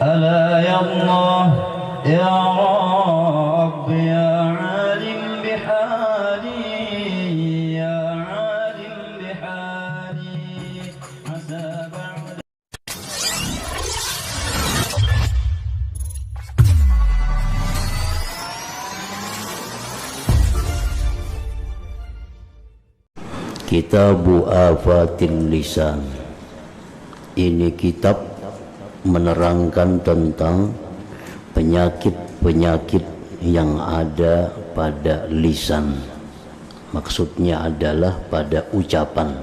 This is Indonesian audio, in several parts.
ألا يا الله يا رب يا عالم بحالي يا عالم بحالي عسى بعد. Kitabu Afatil Lisan. Ini kitab menerangkan tentang penyakit-penyakit yang ada pada lisan. Maksudnya adalah pada ucapan,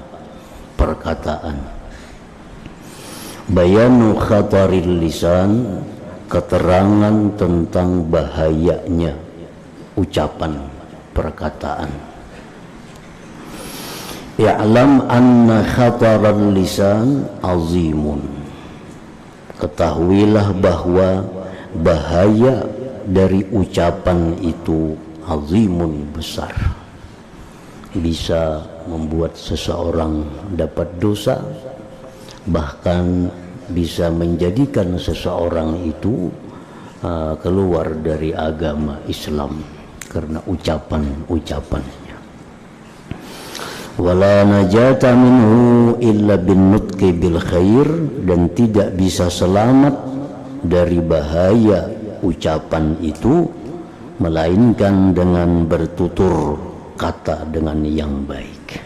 perkataan. Bayanu khataril lisan, keterangan tentang bahayanya ucapan, perkataan. I'lam anna khataral lisan azimun. Ketahuilah bahwa bahaya dari ucapan itu azimun, besar. Bisa membuat seseorang dapat dosa, bahkan bisa menjadikan seseorang itu keluar dari agama Islam karena ucapan-ucapannya. Wala najata minhu illa bin nutqi bil khair, dan tidak bisa selamat dari bahaya ucapan itu melainkan dengan bertutur kata dengan yang baik.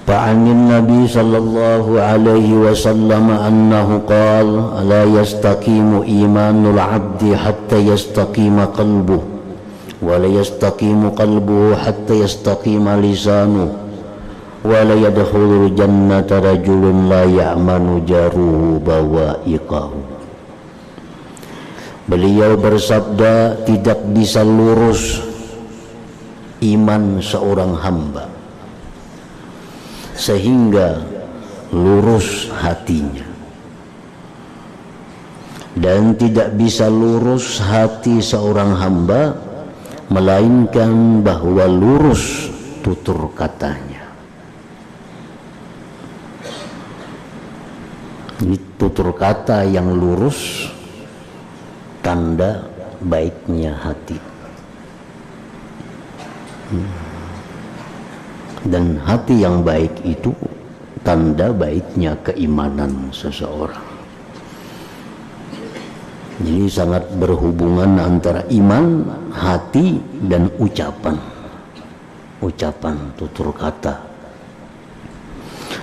Fa'anin Nabi sallallahu alaihi wasallam annahu qala la yastaqimu imanul 'abdi hatta yastaqima qalbuhu wa la yastaqimu qalbuhu hatta yastaqima lisanuhu wa la yadkhulul jannata rajulun la ya'manu jaruhu bawa'iqahu. Beliau bersabda, tidak bisa lurus iman seorang hamba sehingga lurus hatinya, dan tidak bisa lurus hati seorang hamba melainkan bahwa lurus tutur katanya. Ini tutur kata yang lurus, tanda baiknya hati. Dan hati yang baik itu tanda baiknya keimanan seseorang. Jadi sangat berhubungan antara iman, hati, dan ucapan. Ucapan, tutur kata.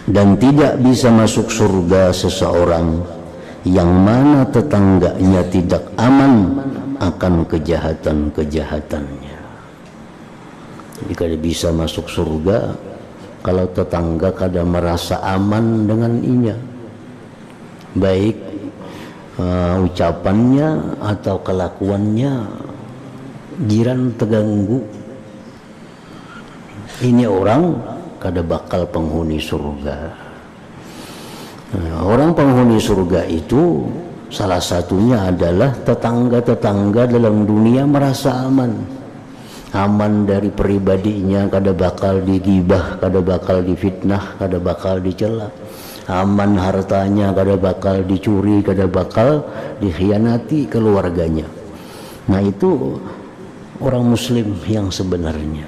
Dan tidak bisa masuk surga seseorang yang mana tetangganya tidak aman akan kejahatan-kejahatannya. Jadi kada bisa masuk surga kalau tetangga kada merasa aman dengan inya, baik ucapannya atau kelakuannya jiran terganggu. Ini orang kada bakal penghuni surga. Orang penghuni surga itu salah satunya adalah tetangga-tetangga dalam dunia merasa aman dari pribadinya, kada bakal digibah, kada bakal difitnah, kada bakal dicela. Aman hartanya, kada bakal dicuri, kada bakal dikhianati keluarganya. Nah, itu orang muslim yang sebenarnya.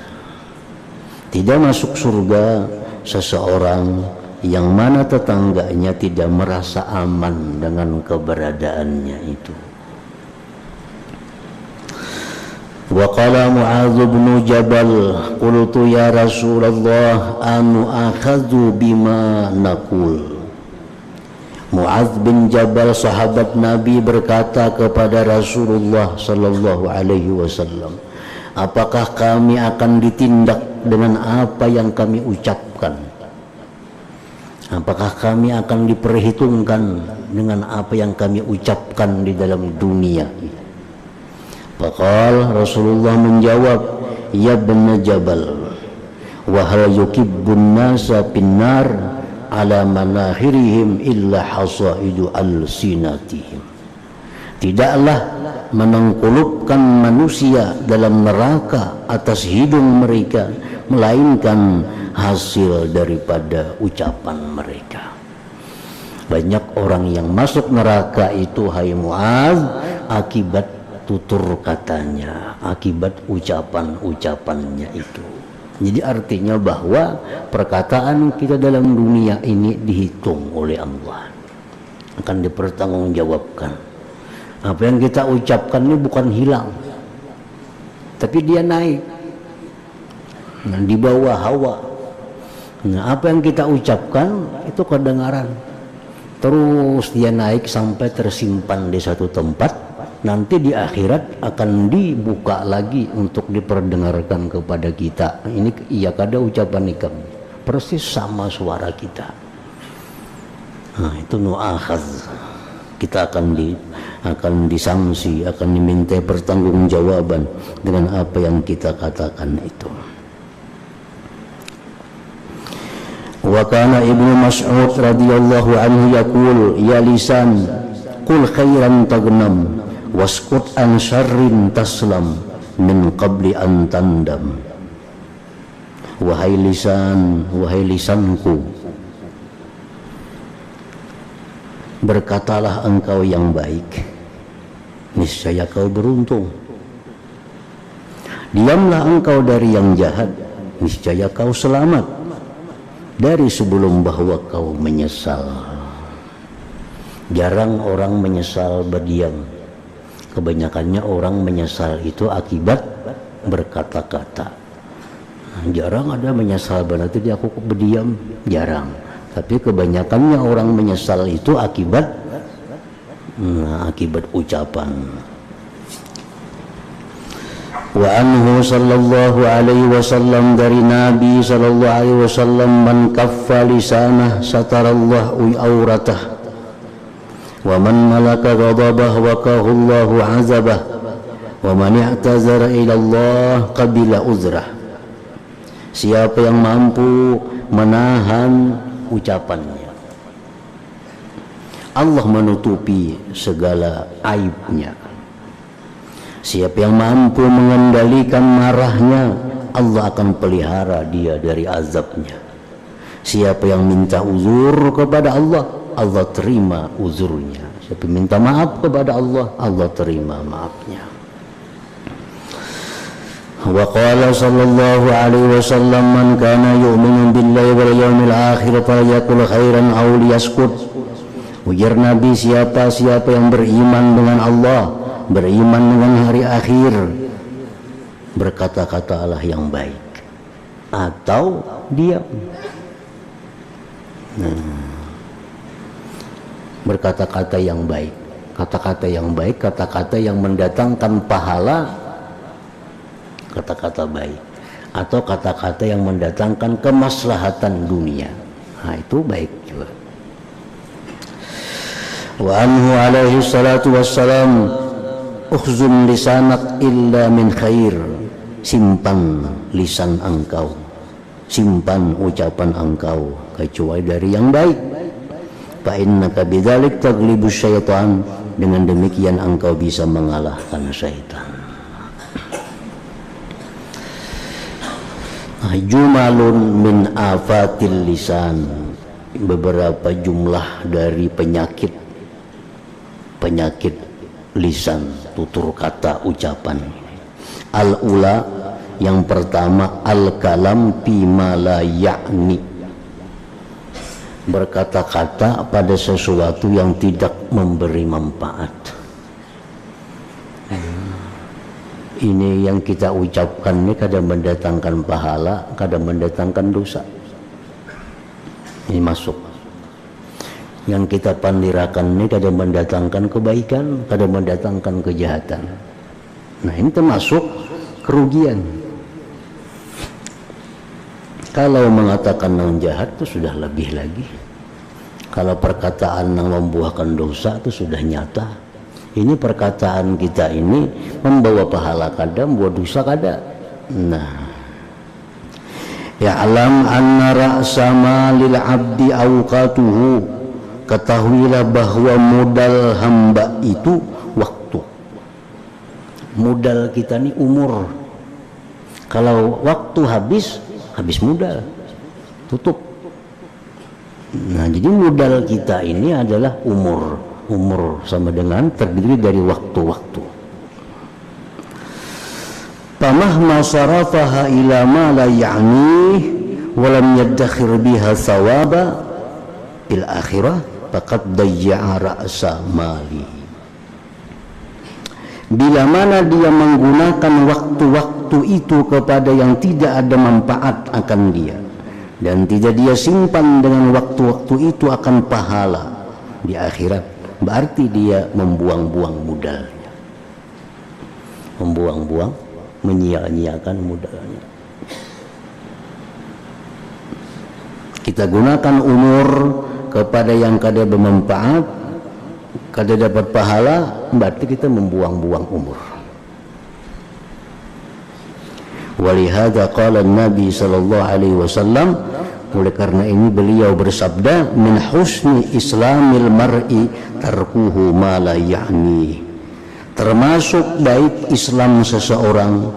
Tidak masuk surga seseorang yang mana tetangganya tidak merasa aman dengan keberadaannya itu. Wa qala Mu'adz bin Jabal, qultu ya Rasulullah anu akhadhu bima naqul. Mu'adz bin Jabal, sahabat Nabi, berkata kepada Rasulullah sallallahu alaihi wasallam, apakah kami akan ditindak dengan apa yang kami ucapkan? Apakah kami akan diperhitungkan dengan apa yang kami ucapkan di dalam dunia? Faqala, Rasulullah menjawab, ya ibn Jabal, wa hal yukibbun nasa pinnar ala manahirihim illa hasaidu alsinatihim. Tidaklah menengkulupkan manusia dalam neraka atas hidung mereka melainkan hasil daripada ucapan mereka. Banyak orang yang masuk neraka itu, hai Mu'adz, akibat tutur katanya, akibat ucapan-ucapannya itu. Jadi artinya bahwa perkataan kita dalam dunia ini dihitung oleh Allah, akan dipertanggungjawabkan. Apa yang kita ucapkan ini bukan hilang, tapi dia naik, di bawah hawa. Nah, apa yang kita ucapkan itu kedengaran, terus dia naik sampai tersimpan di satu tempat. Nanti di akhirat akan dibuka lagi untuk diperdengarkan kepada kita. Ini iya kada ucapan nikam, persis sama suara kita. Nah, itu nu'akhadz. Kita akan disanksi, akan diminta pertanggungjawaban dengan apa yang kita katakan itu. Wa kana Ibnu Mas'ud radhiyallahu anhu yaqul, ya lisan qul khairan tagnam waskut an syarrin taslam min qabli an tandam. Wahai lisanku, berkatalah engkau yang baik, niscaya kau beruntung. Diamlah engkau dari yang jahat, niscaya kau selamat dari sebelum bahwa kau menyesal. Jarang orang menyesal berdiam. Kebanyakannya orang menyesal itu akibat berkata-kata. Jarang ada menyesal berarti dia aku berdiam, jarang. Tapi kebanyakannya orang menyesal itu akibat ucapan. Wa anhu sallallahu alaihi wasallam, dari Nabi sallallahu alaihi wasallam, man kaffa lisanah satarallahu auratah wa man malaka ghadabah waqahu Allahu azabah wa man i'tazara ila Allah qabila uzrah. Siapa yang mampu menahan ucapannya, Allah menutupi segala aibnya. Siapa yang mampu mengendalikan marahnya, Allah akan pelihara dia dari azabnya. Siapa yang minta uzur kepada Allah, Allah terima uzurnya. Siapa yang minta maaf kepada Allah, Allah terima maafnya. Wa qala sallallahu alaihi wasallam, man kana yu'minu billahi wal yawmil akhir falyaqul khairan aw liyaskut. Ujar Nabi, siapa yang beriman dengan Allah, beriman dengan hari akhir, berkata-katalah yang baik atau diam. Berkata-kata yang baik, kata-kata yang baik, kata-kata yang mendatangkan pahala, kata-kata baik, atau kata-kata yang mendatangkan kemaslahatan dunia. Nah, itu baik juga. Wa anhu alaihi salatu wassalam, ukhzum lisanak illa min khair. Simpan lisan engkau, simpan ucapan engkau kecuali dari yang baik. Fa innaka bidzalik taglibus syaitan, dengan demikian engkau bisa mengalahkan syaitan. Jumalun min afatil lisan, beberapa jumlah dari penyakit lisan, tutur kata, ucapan. Al-ula, yang pertama, al-kalam fima la ya'ni, berkata-kata pada sesuatu yang tidak memberi manfaat. Ini yang kita ucapkan ini kadang mendatangkan pahala, kadang mendatangkan dosa. Ini masuk. Yang kita pandirakan ini kadang mendatangkan kebaikan, kadang mendatangkan kejahatan. Nah, ini termasuk kerugian. Kalau mengatakan yang jahat itu sudah lebih lagi. Kalau perkataan yang membuahkan dosa itu sudah nyata. Ini perkataan kita ini membawa pahala kada, membawa dosa kada. Nah, ya'lam anna ra'sa malil 'abdi awqatuhu, ketahuilah bahwa modal hamba itu waktu. Modal kita ini umur. Kalau waktu habis modal, tutup. Nah, jadi modal kita ini adalah umur. Umur sama dengan terdiri dari waktu-waktu. Famahma sarafaha ila ma la ya'ni wa lam yaddakhir biha thawaba fil akhirah faqad dayya'a ra'sa mali. Bila mana dia menggunakan waktu-waktu itu kepada yang tidak ada manfaat akan dia dan tidak dia simpan dengan waktu-waktu itu akan pahala di akhirat, berarti dia membuang-buang modalnya, membuang-buang, menyia-nyiakan modalnya. Kita gunakan umur kepada yang kada bermanfaat, kada dapat pahala, berarti kita membuang-buang umur. Walihada qala Nabi sallallahu alaihi wasallam, oleh karena ini beliau bersabda, min husni islamil mar'i tarkuhu ma la ya'ni. Termasuk baik Islam seseorang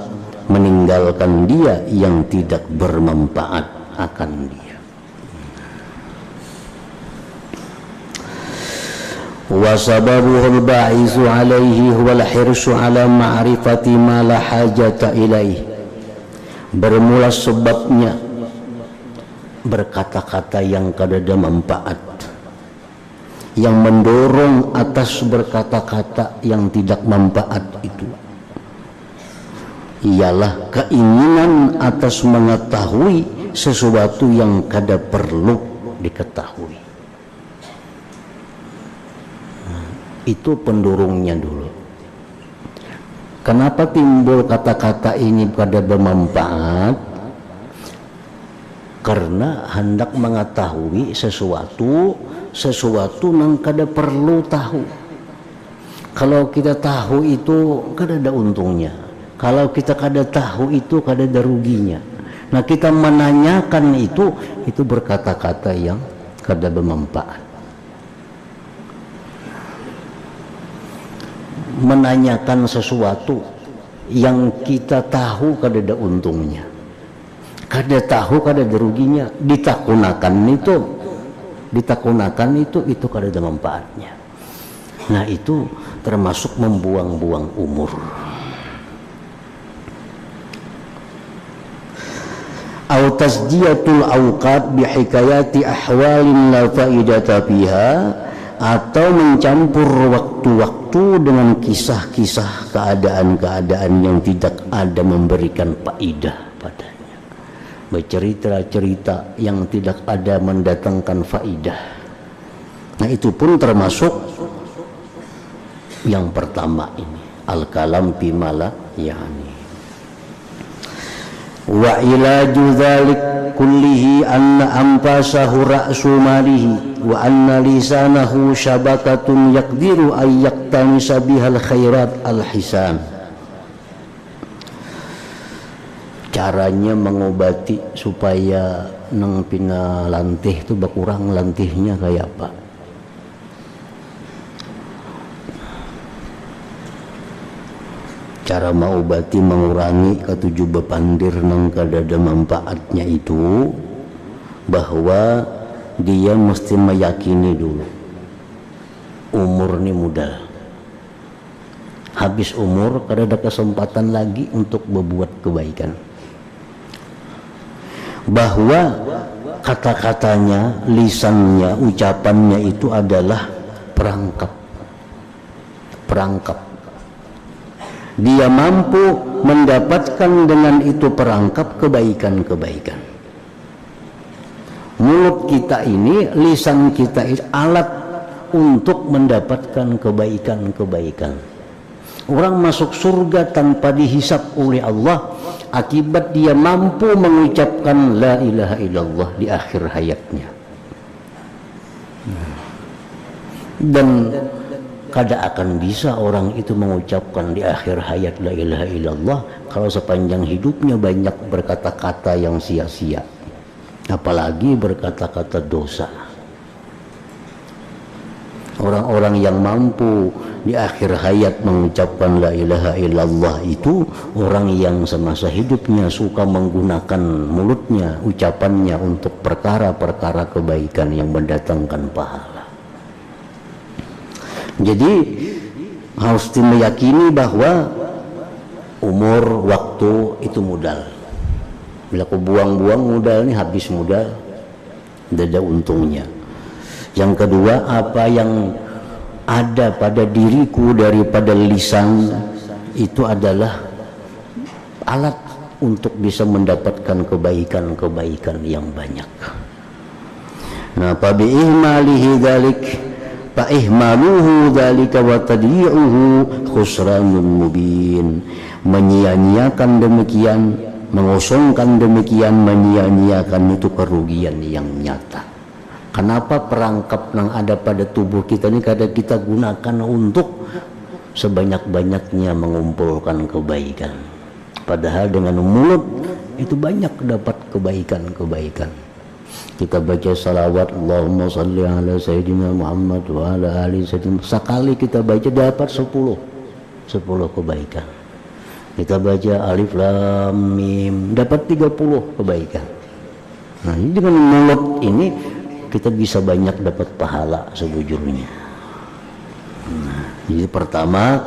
meninggalkan dia yang tidak bermanfaat akan dia. Wa sababuhul ba'isu alaihi huwal hirsu ala ma'rifati ma la hajata ilaih. Bermula sebabnya berkata-kata yang kada ada manfaat, yang mendorong atas berkata-kata yang tidak manfaat itu ialah keinginan atas mengetahui sesuatu yang kada perlu diketahui. Itu pendorongnya dulu. Kenapa timbul kata-kata ini kada bermanfaat? Karena hendak mengetahui sesuatu yang kada perlu tahu. Kalau kita tahu itu kada ada untungnya. Kalau kita kada tahu itu kada ada ruginya. Nah, kita menanyakan itu berkata-kata yang kada bermanfaat. Menanyakan sesuatu yang kita tahu kada ada untungnya, kada tahu kada ada ruginya, ditakunakan itu kada ada manfaatnya. Nah, itu termasuk membuang-buang umur. Au tasjiyatul awqat bihikayati ahwalin la faidata fiha, atau mencampur waktu-waktu dengan kisah-kisah keadaan-keadaan yang tidak ada memberikan faedah padanya, bercerita-cerita yang tidak ada mendatangkan faedah. Nah, itu pun termasuk yang pertama ini, al-kalam bima la yani. Wa ilaju dzalik kullihi anna anfasahu ra'su malihi wa anna lisanahu syabakatun yaqdiru ay yaqtamisa bihal khairat al-hisan. Caranya mengobati supaya nang pina lantih itu berkurang lantihnya kayak apa? Cara mengobati, mengurangi ketujuh bepandir nang kada ada manfaatnya itu, bahwa dia mesti meyakini dulu umur ini modal. Habis umur kada ada kesempatan lagi untuk berbuat kebaikan. Bahwa kata-katanya, lisannya, ucapannya itu adalah perangkap. Dia mampu mendapatkan dengan itu perangkap kebaikan-kebaikan. Mulut kita ini, lisan kita ini alat untuk mendapatkan kebaikan-kebaikan. Orang masuk surga tanpa dihisap oleh Allah akibat dia mampu mengucapkan la ilaha illallah di akhir hayatnya. Dan kada akan bisa orang itu mengucapkan di akhir hayat la ilaha illallah kalau sepanjang hidupnya banyak berkata-kata yang sia-sia, apalagi berkata-kata dosa. Orang-orang yang mampu di akhir hayat mengucapkan la ilaha illallah itu orang yang semasa hidupnya suka menggunakan mulutnya, ucapannya untuk perkara-perkara kebaikan yang mendatangkan pahala. Jadi harus meyakini bahwa umur, waktu itu modal. Bila kau buang-buang modal ini habis modal, tidak ada untungnya. Yang kedua, apa yang ada pada diriku daripada lisan itu adalah alat untuk bisa mendapatkan kebaikan-kebaikan yang banyak. Nah, fa bi ihmalihi dzalik fa ihmaluhu dzalika wa tadyi'uhu khusranun mubin. Menyia-nyiakan demikian, mengosongkan demikian, menyia-nyiakan itu kerugian yang nyata. Kenapa perangkap yang ada pada tubuh kita ini kadang kita gunakan untuk sebanyak-banyaknya mengumpulkan kebaikan. Padahal dengan mulut itu banyak dapat kebaikan-kebaikan. Kita baca salawat Allahumma salli ala Sayyidina Muhammad wa ala ali Sayyidina. Sekali kita baca dapat 10 kebaikan. Kita baca alif lam mim dapat 30 kebaikan. Nah, ini dengan mulut ini kita bisa banyak dapat pahala sebujurnya. Nah, jadi pertama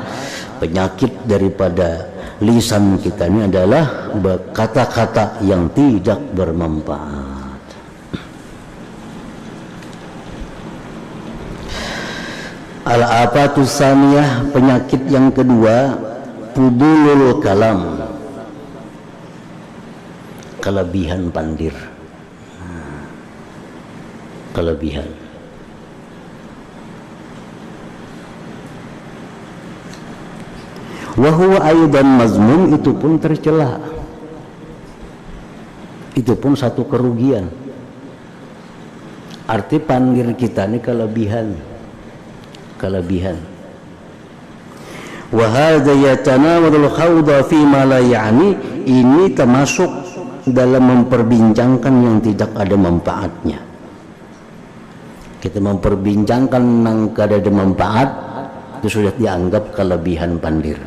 penyakit daripada lisan kita ini adalah kata-kata yang tidak bermanfaat. Al-afatus saniyah, penyakit yang kedua, fudulul kalam, kelebihan pandir. Kelebihan. Wa huwa aidan mazmum, itu pun tercela. Itu pun satu kerugian. Arti pandir kita ini kelebihan. Kelebihan. Wa hadza yatanawadul khawda fi ma la ya'ni, ini termasuk dalam memperbincangkan yang tidak ada manfaatnya. Kita memperbincangkan yang kada ada manfaat itu sudah dianggap kelebihan pandir.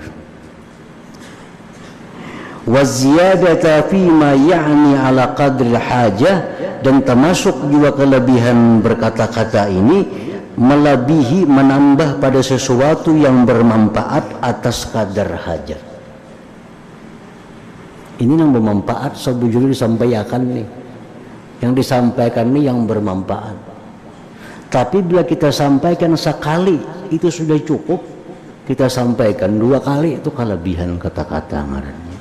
Wa ziyadata fi ma ya'ni ala qadril hajah, dan termasuk juga kelebihan berkata-kata ini melebihi, menambah pada sesuatu yang bermanfaat atas kadar hajat. Ini yang bermanfaat sebujurnya disampaikan nih. Yang disampaikan ini yang bermanfaat. Tapi bila kita sampaikan sekali itu sudah cukup, kita sampaikan 2 kali itu kelebihan kata-kata ngarannya.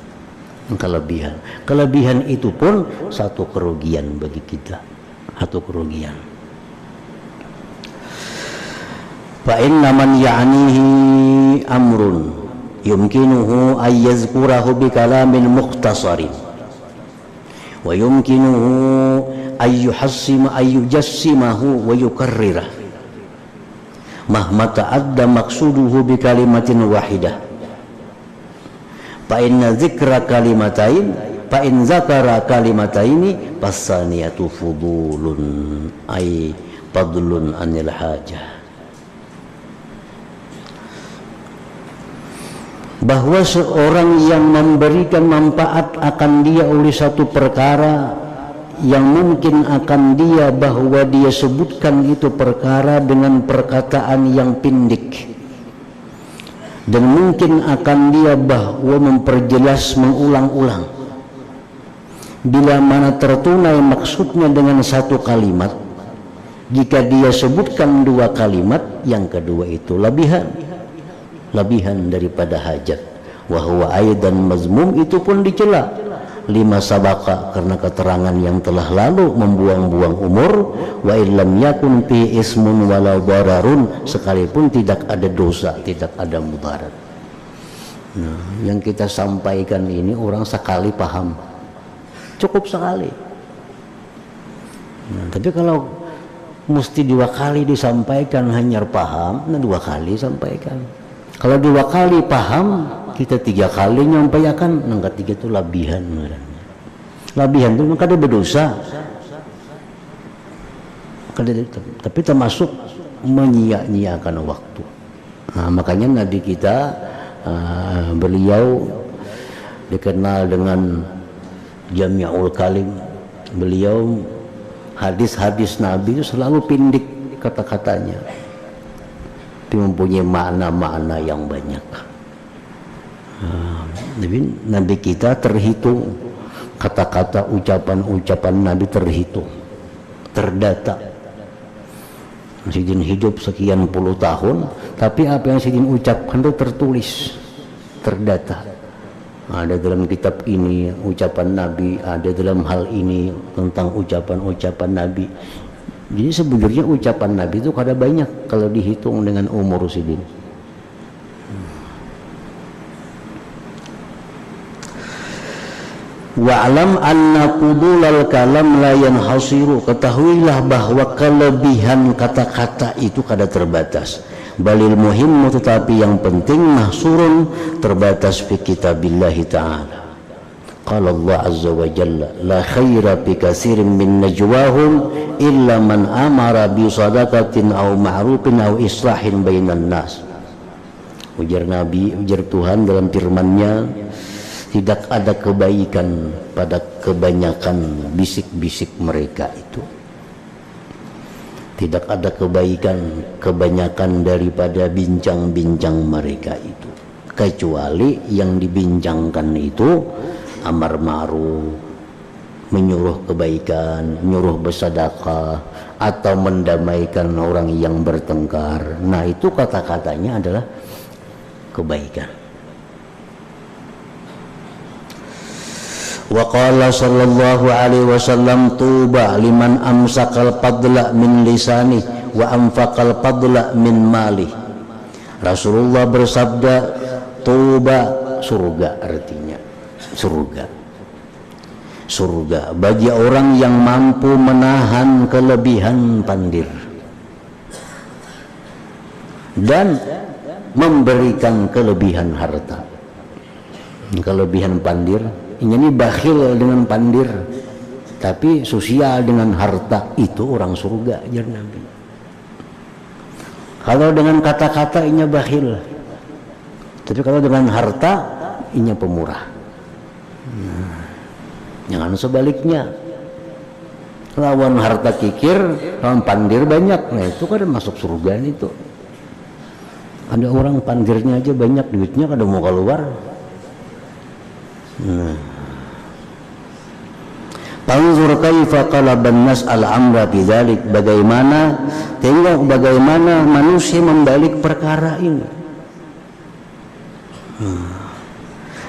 Kelebihan itu pun satu kerugian bagi kita, satu kerugian. Fa inna man ya'nihi amrun yumkinuhu ay yazkurahu bi kalamin mukhtasarin wa yumkinuhu ayyujassimahu wa yukarrirah mahma ta'adda maqsuduhu bi kalimatin wahidah. Fa inna dzikra kalimatain fa in zakara kalimataini fasaniyatu fudulun ay fadlun anil hajah. Bahwa seorang yang memberikan manfaat akan dia oleh satu perkara yang mungkin akan dia bahwa dia sebutkan itu perkara dengan perkataan yang pindik, dan mungkin akan dia bahwa memperjelas mengulang-ulang. Bila mana tertunai maksudnya dengan satu kalimat, jika dia sebutkan 2 kalimat, yang kedua itu lebihan daripada hajat. Wa huwa aidan mazmum, itu pun dicela. Lima sabaka, karena keterangan yang telah lalu membuang-buang umur. Wa illam yakun fi ismun wala dararun, sekalipun tidak ada dosa, tidak ada mudarat. Nah, yang kita sampaikan ini orang sekali paham, cukup sekali. Nah, tapi kalau mesti 2 kali disampaikan hanya paham, nah 2 kali sampaikan. Kalau 2 kali paham, kita 3 kali nyampaikan, yang ketiga itu labihan. Labihan itu kada berdosa, tapi termasuk menyia-nyiakan waktu. Nah, makanya Nabi kita beliau dikenal dengan Jami'ul Kalim. Beliau hadis-hadis Nabi itu selalu pindik kata-katanya, tapi mempunyai makna-makna yang banyak. Nabi kita terhitung, kata-kata ucapan-ucapan Nabi terhitung, terdata. Sidin hidup sekian puluh tahun, tapi apa yang Sidin ucapkan itu tertulis, terdata. Ada dalam kitab ini ucapan Nabi, ada dalam hal ini tentang ucapan-ucapan Nabi. Jadi sebenarnya ucapan Nabi itu kada banyak kalau dihitung dengan umur Sidin. Wa'lam anna qudulal kalam la yanhasiru, ketahuilah bahwa kelebihan kata-kata itu kada terbatas. Balil muhimmu, tetapi yang penting mahsurun, terbatas fi kitabillahi ta'ala. Qala Allah azza wa jalla la khaira fi katsirin min najwahum illa man amara bi sadaqatin aw ma'rufin aw islahin bainan nas. Ujar Nabi, ujar Tuhan dalam firman-Nya, tidak ada kebaikan pada kebanyakan bisik-bisik mereka itu. Tidak ada kebaikan kebanyakan daripada bincang-bincang mereka itu, kecuali yang dibincangkan itu amar ma'ruf, menyuruh kebaikan, menyuruh bersedekah, atau mendamaikan orang yang bertengkar. Nah, itu kata-katanya adalah kebaikan. Wa qala sallallahu alaihi wasallam tuba liman amsakal fadla min lisani wa anfaqal fadla min mali. Rasulullah bersabda, tuba, surga artinya. Surga bagi orang yang mampu menahan kelebihan pandir dan memberikan kelebihan harta. Kelebihan pandir ini bakhil dengan pandir, tapi sosial dengan harta, itu orang surga, ajar Nabi. Kalau dengan kata-kata inya bakhil, tapi kalau dengan harta inya pemurah. Jangan sebaliknya, lawan harta kikir, lawan pandir banyak, nah itu kan masuk surga itu. Ada orang pandirnya aja banyak, duitnya kada mau keluar. Panzur kaifa qalaban nas al-amra bidzalik, tengok bagaimana manusia membalik perkara ini.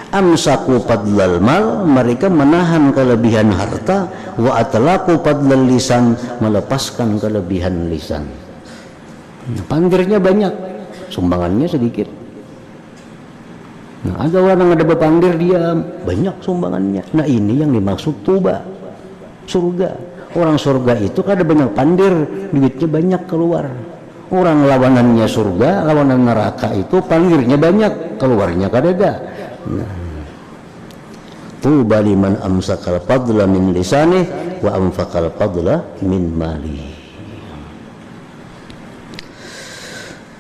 Amsaku fadlal mal, mereka menahan kelebihan harta, wa atlaqu fadlal lisan, melepaskan kelebihan lisan. Pandirnya banyak, sumbangannya sedikit. Nah, ada orang ada berpandir, dia banyak sumbangannya. Nah, ini yang dimaksud tuba, surga. Orang surga itu kada banyak pandir, duitnya banyak keluar. Orang lawanannya surga, lawanan neraka itu pandirnya banyak, keluarnya kada ada. Nah, tuba liman amsakal fadla min lisani wa anfaqal fadla min mali.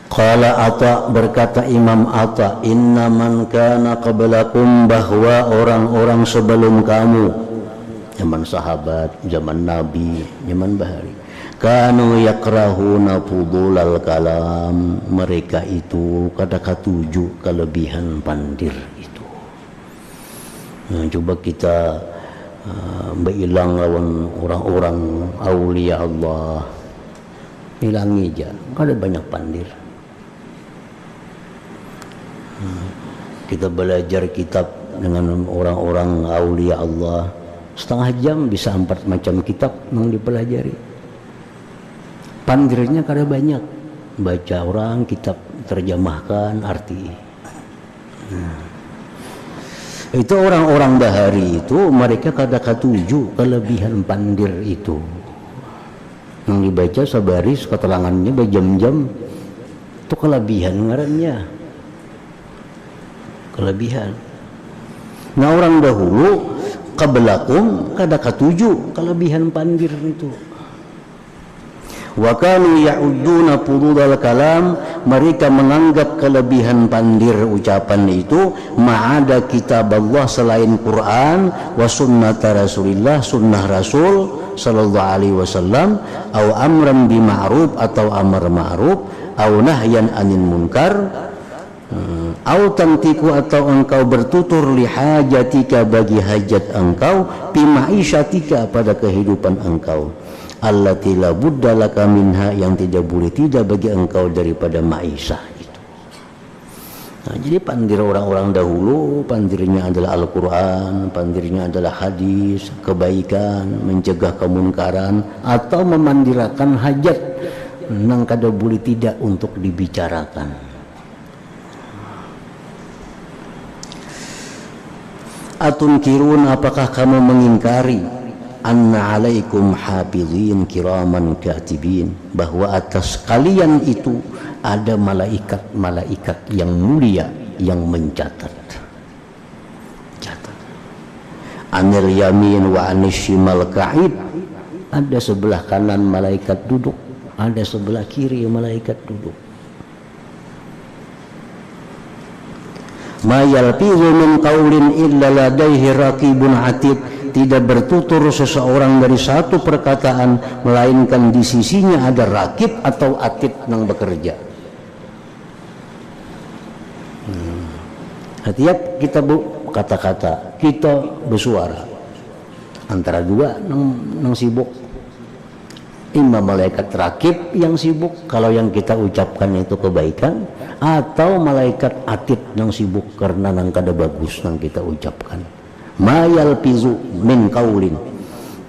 Qala Atha, berkata Imam Atha, inna man kana qablakum, bahwa orang-orang sebelum kamu, zaman sahabat, zaman Nabi, zaman bahari, kanu yakrahuna fudulal kalam, mereka itu kada katuju kelebihan pandir itu. Nah, coba kita berilang lawan orang-orang aulia Allah, hilangi aja, kada banyak pandir. Kita belajar kitab dengan orang-orang aulia Allah, setengah jam bisa 4 macam kitab yang dipelajari. Pandirnya kada banyak, baca orang kitab, terjemahkan arti. Itu orang-orang bahari itu, mereka kada katuju kelebihan pandir itu. Yang dibaca sabaris keterangannya berjam-jam, itu kelebihan ngarannya. Kelebihan. Nah, orang dahulu qablakum kada katuju kelebihan pandir itu. Wa kanu ya'udduna fudulal kalam, mereka menganggap kelebihan pandir ucapan itu ma'ada kitab Allah, selain Quran, wa sunnata Rasulillah, sunnah Rasul sallallahu alaihi wasallam, au amran bi ma'ruf, atau amar ma'ruf, au nahyan anil munkar, au tantiku, atau engkau bertutur li hajatika, bagi hajat engkau, fi ma'isyatika, pada kehidupan engkau, allati la budda laka minha, yang tidak boleh tidak bagi engkau daripada ma'isyah itu. Nah, jadi pandir orang-orang dahulu, pandirnya adalah Al-Quran, pandirnya adalah hadis, kebaikan, mencegah kemunkaran, atau memandirakan hajat nang kada boleh tidak untuk dibicarakan. Atunkirun, apakah kamu mengingkari, anna alaikum hafizin kiraman katibin, bahwa atas kalian itu ada malaikat-malaikat yang mulia yang mencatat. Anil yamin wa anis shimal ka'id, ada sebelah kanan malaikat duduk, ada sebelah kiri malaikat duduk. Ma yalfizu min qaulin illa ladaihi raqibun atid, tidak bertutur seseorang dari satu perkataan melainkan di sisinya ada rakib atau atid yang bekerja. Setiap kita kata-kata kita bersuara antara dua nang sibuk, imam malaikat rakib yang sibuk kalau yang kita ucapkan itu kebaikan, atau malaikat atid yang sibuk karena nang kada bagus nang kita ucapkan. Ma yalfizu min qaulin,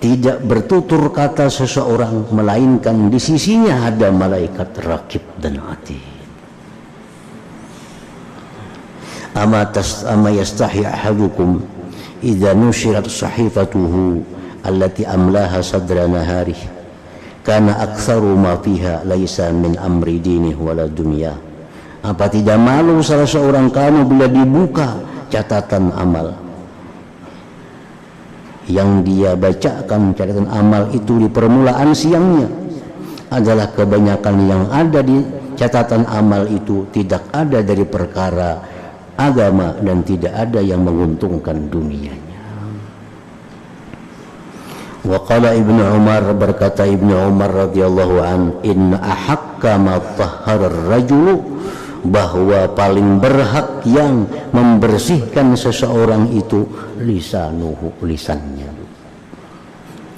tidak bertutur kata seseorang melainkan di sisinya ada malaikat rakib dan atid. Ama yastahi ahadukum idza nushirat sahifatuhu allati amlaha sadra nahari kana aktsaru ma fiha laisa min amri dinih wala dunya. Apa tidak malu salah seorang kamu bila dibuka catatan amal yang dia bacakan, catatan amal itu di permulaan siangnya adalah kebanyakan yang ada di catatan amal itu tidak ada dari perkara agama dan tidak ada yang menguntungkan dunianya. Wa qala Ibnu Umar, berkata Ibnu Umar radhiyallahu an, inna ahakka ma tahhara ar-rajulu, bahwa paling berhak yang membersihkan seseorang itu lisanuhu, lisannya.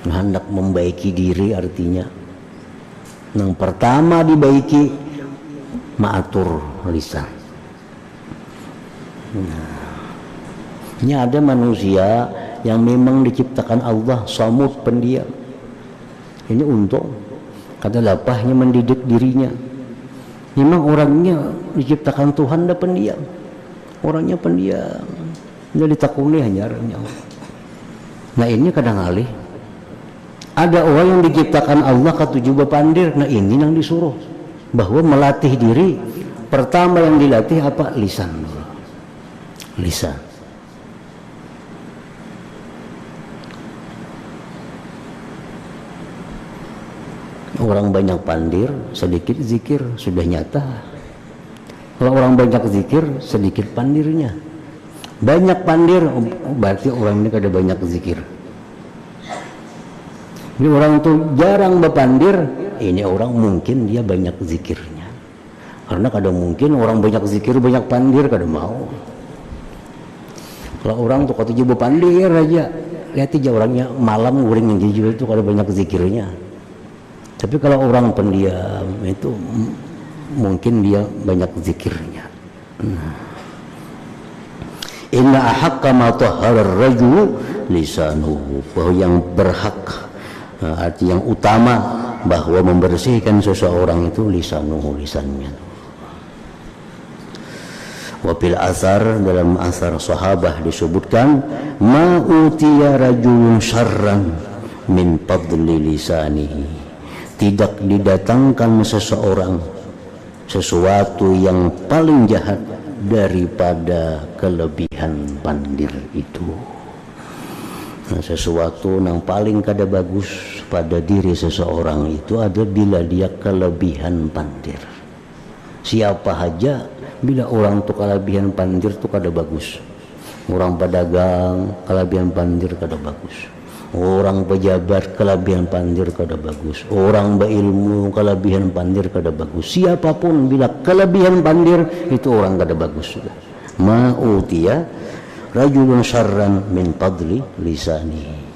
Hendak membaiki diri artinya yang pertama dibaiki ma'atur lisan. Ini ada manusia yang memang diciptakan Allah samud, pendiam. Ini untung kata lapahnya mendidik dirinya. Memang orangnya diciptakan Tuhan dah pendiam, orangnya pendiam, jadi takuni hanya orangnya. Nah ini kadang alih ada orang yang diciptakan Allah ketujuh bepandir. Nah ini yang disuruh bahwa melatih diri, pertama yang dilatih apa? Lisan. Lisan. Orang banyak pandir, sedikit zikir, sudah nyata. Kalau orang banyak zikir, sedikit pandirnya. Banyak pandir, berarti orang ini kada banyak zikir. Ini orang itu jarang berpandir, ini orang mungkin dia banyak zikirnya. Karena kadang mungkin orang banyak zikir, banyak pandir, kada mau. Kalau orang tuh kata juga pandir aja, lihat aja orangnya malam guring yang jujur itu kada banyak zikirnya. Tapi kalau orang pendiam itu mungkin dia banyak zikirnya. Inna ahaqqa ma tahhara ar-rajulu lisanuhu, bahwa yang berhak, arti yang utama bahwa membersihkan seseorang itu lisanuhu, lisannya. Wa fil asar, dalam asar sahabah disebutkan, ma utiya rajulun syarran min fadli lisanihi, tidak didatangkan seseorang sesuatu yang paling jahat daripada kelebihan pandir itu. Sesuatu yang paling kada bagus pada diri seseorang itu ada bila dia kelebihan pandir. Siapa aja bila orang tu kelebihan pandir tu kada bagus. Orang pedagang kelebihan pandir kada bagus. Orang pejabat kelebihan pandir kada bagus. Orang berilmu kelebihan pandir kada bagus. Siapapun bila kelebihan pandir itu orang kada bagus. Ma utiya rajulun syarran min fadli lisani.